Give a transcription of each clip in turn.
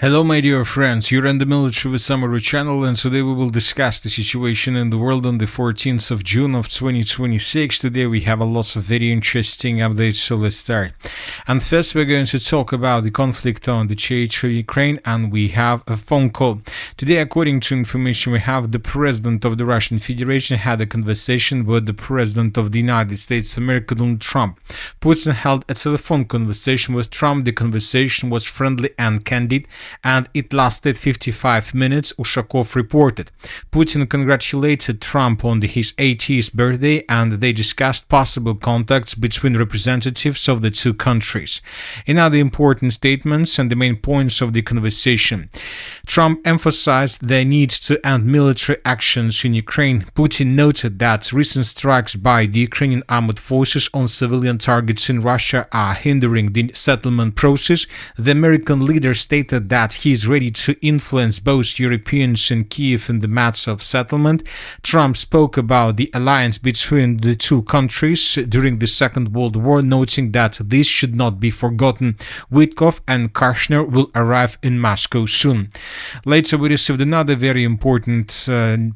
Hello my dear friends, you're in the Military with Summary channel, and today we will discuss the situation in the world on the 14th of June of 2026. Today we have a lots of very interesting updates, so let's start. And first we're going to talk about the conflict on the territory of Ukraine, and we have a phone call. Today, according to information we have, the President of the Russian Federation had a conversation with the President of the United States of America, Donald Trump. Putin held a telephone conversation with Trump. The conversation was friendly and candid, and it lasted 55 minutes, Ushakov reported. Putin congratulated Trump on his 80th birthday, and they discussed possible contacts between representatives of the two countries. In other important statements and the main points of the conversation, Trump emphasized the need to end military actions in Ukraine. Putin noted that recent strikes by the Ukrainian armed forces on civilian targets in Russia are hindering the settlement process. The American leader stated that he is ready to influence both Europeans and Kiev in the matter of settlement. Trump spoke about the alliance between the two countries during the Second World War, noting that this should not be forgotten. Witkoff and Kushner will arrive in Moscow soon. Later, we received another very important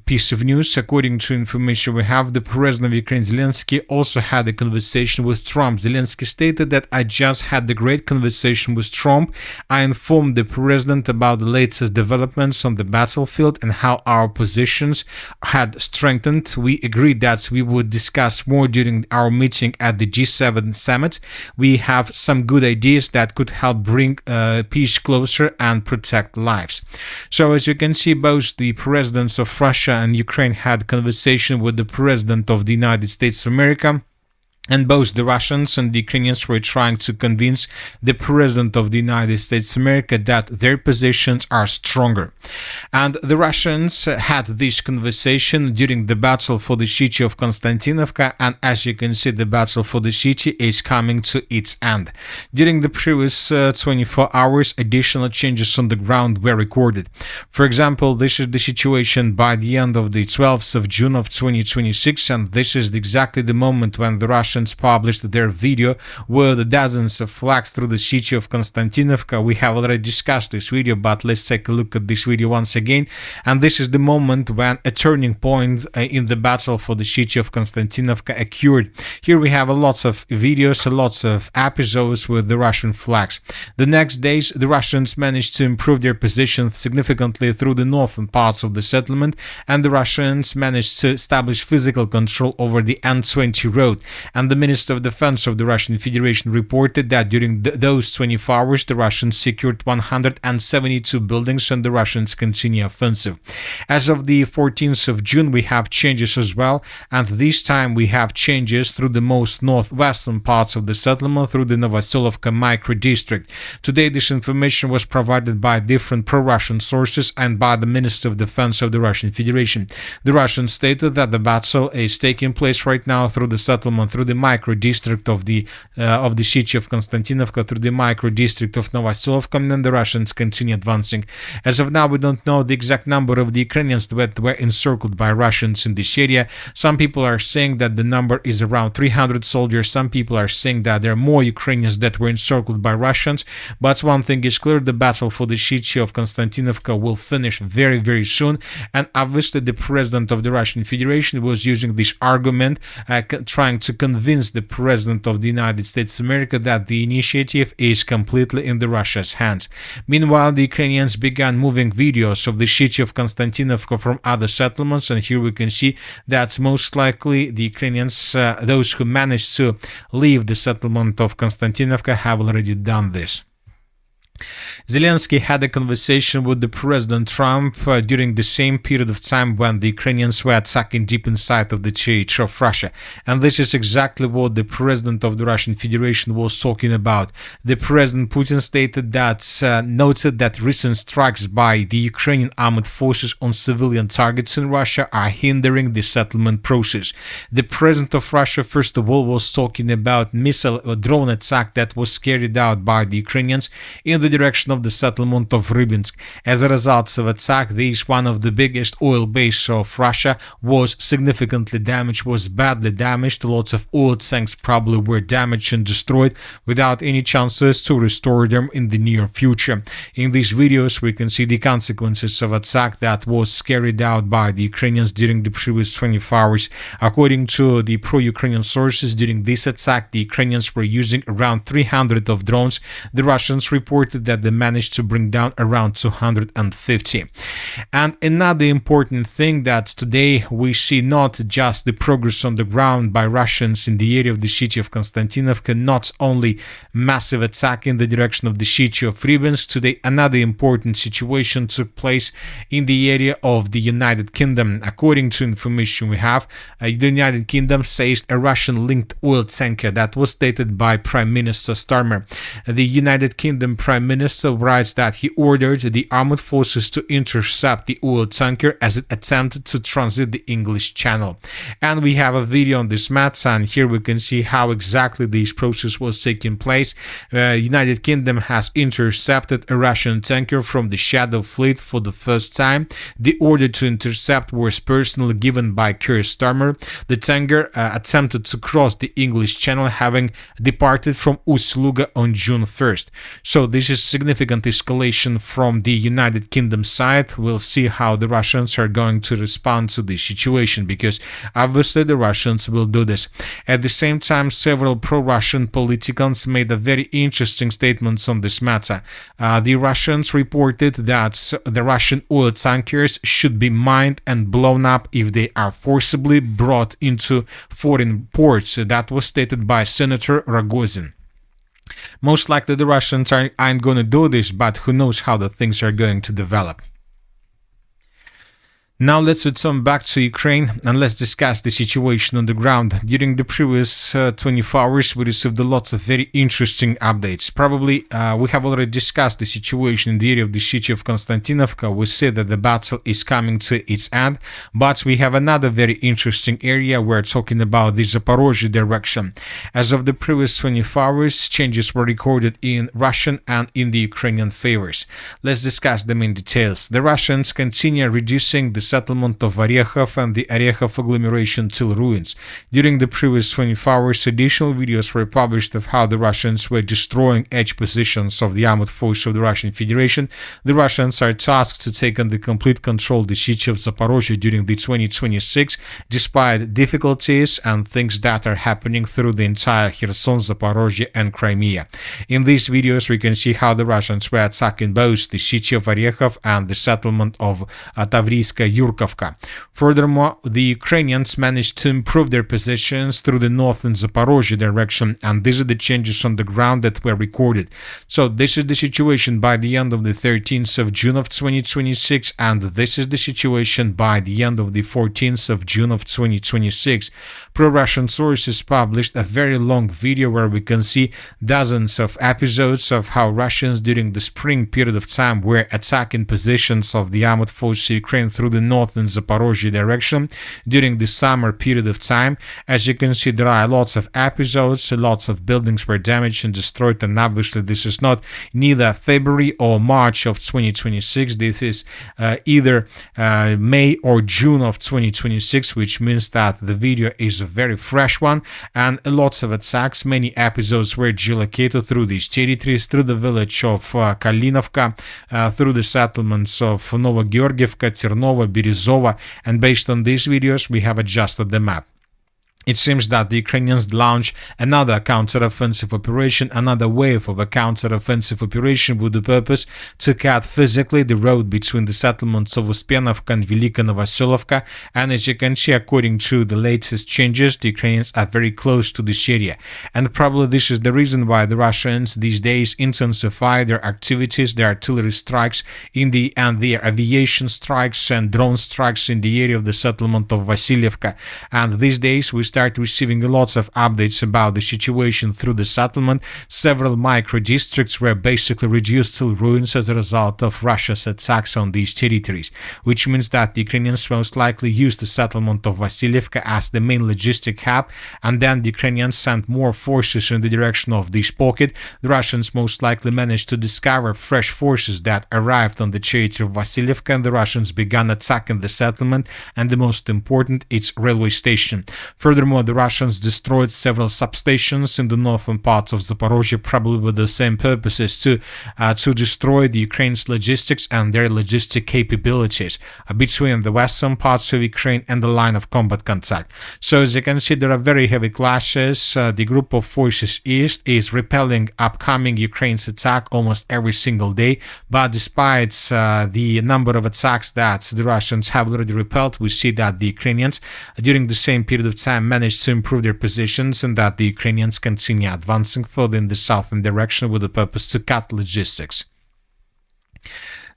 piece of news. According to information we have, the President of Ukraine, Zelensky, also had a conversation with Trump. Zelensky stated that I just had a great conversation with Trump. I informed the President about the latest developments on the battlefield and how our positions had strengthened. We agreed that we would discuss more during our meeting at the G7 summit. We have some good ideas that could help bring peace closer and protect lives. So as you can see, both the presidents of Russia and Ukraine had conversation with the President of the United States of America. And both the Russians and the Ukrainians were trying to convince the President of the United States of America that their positions are stronger. And the Russians had this conversation during the battle for the city of Konstantynivka, and as you can see, the battle for the city is coming to its end. During the previous 24 hours, additional changes on the ground were recorded. For example, this is the situation by the end of the 12th of June of 2026, and this is exactly the moment when the Russians published their video with dozens of flags through the city of Konstantynivka. We have already discussed this video, but let's take a look at this video once again. And this is the moment when a turning point in the battle for the city of Konstantinivka occurred. Here we have lots of videos, lots of episodes with the Russian flags. The next days, the Russians managed to improve their position significantly through the northern parts of the settlement, and the Russians managed to establish physical control over the N20 road. And the Minister of Defense of the Russian Federation reported that during those 24 hours, the Russians secured 172 buildings and the Russians continue offensive. As of the 14th of June, we have changes as well, and this time we have changes through the most northwestern parts of the settlement, through the Vasylkivka micro-district. Today, this information was provided by different pro-Russian sources and by the Minister of Defense of the Russian Federation. The Russians stated that the battle is taking place right now through the settlement, through the micro-district of the city of Konstantinivka, through the micro-district of Novoselyovka, and then the Russians continue advancing. As of now, we don't know the exact number of the Ukrainians that were encircled by Russians in this area. Some people are saying that the number is around 300 soldiers. Some people are saying that there are more Ukrainians that were encircled by Russians. But one thing is clear, the battle for the city of Konstantinivka will finish very, very soon. And obviously, the President of the Russian Federation was using this argument, trying to convince the President of the United States of America that the initiative is completely in the Russia's hands. Meanwhile, the Ukrainians began moving videos of the city of Konstantinivka from other settlements, and here we can see that most likely the Ukrainians, those who managed to leave the settlement of Konstantinivka, have already done this. Zelensky had a conversation with the President Trump during the same period of time when the Ukrainians were attacking deep inside of the territory of Russia. And this is exactly what the President of the Russian Federation was talking about. The President Putin stated that, noted that recent strikes by the Ukrainian armed forces on civilian targets in Russia are hindering the settlement process. The President of Russia, first of all, was talking about missile or drone attack that was carried out by the Ukrainians in the direction of the settlement of Rybinsk. As a result of attack, this one of the biggest oil base of Russia was significantly damaged, was badly damaged. Lots of oil tanks probably were damaged and destroyed without any chances to restore them in the near future. In these videos, we can see the consequences of attack that was carried out by the Ukrainians during the previous 24 hours. According to the pro-Ukrainian sources, during this attack, the Ukrainians were using around 300 of drones. The Russians reported that they managed to bring down around 250. And another important thing that today we see not just the progress on the ground by Russians in the area of the city of Konstantynivka, not only massive attack in the direction of the city of Rybinsk. Today another important situation took place in the area of the United Kingdom. According to information we have, the United Kingdom seized a Russian-linked oil tanker. That was stated by Prime Minister Starmer. The United Kingdom Prime Minister writes that he ordered the armed forces to intercept the oil tanker as it attempted to transit the English Channel. And we have a video on this matter, and here we can see how exactly this process was taking place. United Kingdom has intercepted a Russian tanker from the Shadow Fleet for the first time. The order to intercept was personally given by Keir Starmer. The tanker attempted to cross the English Channel, having departed from Ust-Luga on June 1st. So this is significant escalation from the United Kingdom side. We'll see how the Russians are going to respond to this situation, because obviously the Russians will do this. At the same time, several pro-Russian politicians made a very interesting statements on this matter. The Russians reported that the Russian oil tankers should be mined and blown up if they are forcibly brought into foreign ports. That was stated by Senator Rogozin. Most likely the Russians aren't going to do this, but who knows how the things are going to develop. Now let's return back to Ukraine and let's discuss the situation on the ground. During the previous 24 hours, we received lots of very interesting updates. Probably we have already discussed the situation in the area of the city of Konstantinivka. We see that the battle is coming to its end, but we have another very interesting area. We're talking about the Zaporizhzhia direction. As of the previous 24 hours, changes were recorded in Russian and in the Ukrainian favors. Let's discuss them in details. The Russians continue reducing the settlement of Orekhov and the Orekhov agglomeration till ruins. During the previous 24 hours, additional videos were published of how the Russians were destroying edge positions of the armed force of the Russian Federation. The Russians are tasked to take under complete control the city of Zaporizhzhia during the 2026, despite difficulties and things that are happening through the entire Kherson, Zaporizhzhia and Crimea. In these videos, we can see how the Russians were attacking both the city of Orekhov and the settlement of Tavriska Yurkovka. Furthermore, the Ukrainians managed to improve their positions through the north and Zaporizhzhia direction, and these are the changes on the ground that were recorded. So this is the situation by the end of the 13th of June of 2026, and this is the situation by the end of the 14th of June of 2026. Pro-Russian sources published a very long video where we can see dozens of episodes of how Russians during the spring period of time were attacking positions of the armed forces of Ukraine through the north and Zaporizhzhia direction during the summer period of time. As you can see, there are lots of episodes, lots of buildings were damaged and destroyed, and obviously this is not neither February or March of 2026, this is either May or June of 2026, which means that the video is a very fresh one, and lots of attacks. Many episodes were geolocated through these territories, through the village of Kalinovka, through the settlements of Novogeorgievka, Ternova, Berezova, and based on these videos we have adjusted the map. It seems that the Ukrainians launched another counteroffensive operation, another wave of a counteroffensive operation with the purpose to cut physically the road between the settlements of Uspenovka and Velika Novoselyovka. And as you can see, according to the latest changes, the Ukrainians are very close to this area. And probably this is the reason why the Russians these days intensify their activities, their artillery strikes and their aviation strikes and drone strikes in the area of the settlement of Vasylkivka. And these days we start receiving lots of updates about the situation through the settlement. Several micro-districts were basically reduced to ruins as a result of Russia's attacks on these territories, which means that the Ukrainians most likely used the settlement of Vasylkivka as the main logistic hub, and then the Ukrainians sent more forces in the direction of this pocket. The Russians most likely managed to discover fresh forces that arrived on the territory of Vasylkivka, and the Russians began attacking the settlement and, the most important, its railway station. Furthermore, the Russians destroyed several substations in the northern parts of Zaporizhzhia, probably with the same purposes, to destroy the Ukraine's logistics and their logistic capabilities between the western parts of Ukraine and the line of combat contact. So as you can see, there are very heavy clashes. The group of forces east is repelling upcoming Ukraine's attack almost every single day, but despite the number of attacks that the Russians have already repelled, we see that the Ukrainians during the same period of time managed to improve their positions, and that the Ukrainians continue advancing further in the southern direction with the purpose to cut logistics.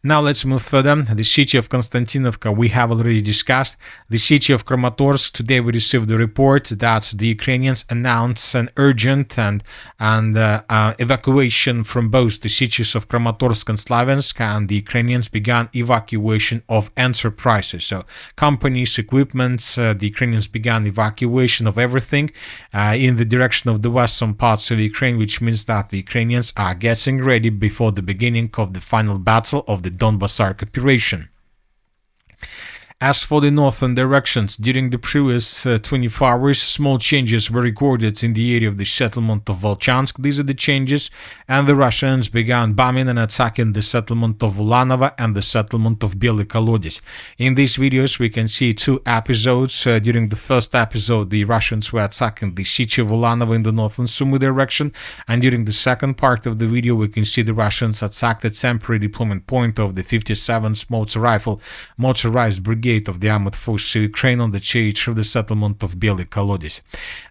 Now let's move further. The city of Konstantynivka we have already discussed. The city of Kramatorsk, today we received the report that the Ukrainians announced an urgent and evacuation from both the cities of Kramatorsk and Sloviansk, and the Ukrainians began evacuation of enterprises. So companies, equipment, the Ukrainians began evacuation of everything in the direction of the western parts of Ukraine, which means that the Ukrainians are getting ready before the beginning of the final battle of the Donbas occupation. As for the northern directions, during the previous 24 hours, small changes were recorded in the area of the settlement of Volchansk. These are the changes, and the Russians began bombing and attacking the settlement of Ulanovo and the settlement of Bily Kolodiaz. In these videos, we can see two episodes. During the first episode, the Russians were attacking the city of Ulanovo in the northern Sumy direction, and during the second part of the video, we can see the Russians attacked the temporary deployment point of the 57th motorized brigade of the armed forces of Ukraine on the territory of the settlement of Bily Kolodiaz.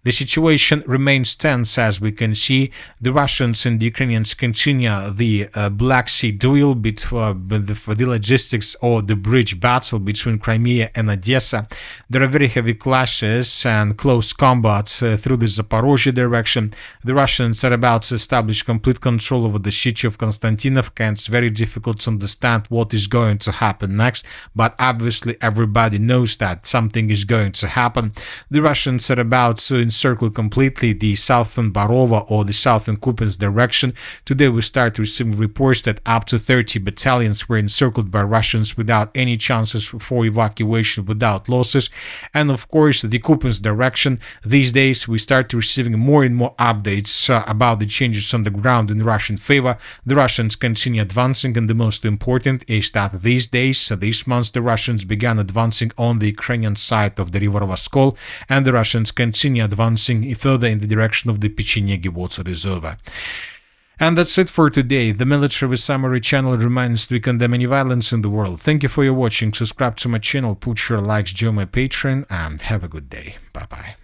The situation remains tense, as we can see. The Russians and the Ukrainians continue the Black Sea duel between the logistics or the bridge battle between Crimea and Odessa. There are very heavy clashes and close combat through the Zaporizhzhia direction. The Russians are about to establish complete control over the city of Konstantynivka, and it's very difficult to understand what is going to happen next, but obviously everybody knows that something is going to happen. The Russians are about to encircle completely the southern Barova or the southern Kupiansk direction. Today we start receiving reports that up to 30 battalions were encircled by Russians without any chances for evacuation, without losses. And of course, the Kupiansk direction, these days we start receiving more and more updates about the changes on the ground in Russian favor. The Russians continue advancing, and the most important is that these days, these months, the Russians began advancing on the Ukrainian side of the river Voskol, and the Russians continue advancing further in the direction of the Pechenegi water reservoir. And that's it for today. The Military Summary channel reminds we condemn any violence in the world. Thank you for your watching. Subscribe to my channel, put your likes, join my Patreon, and have a good day. Bye-bye.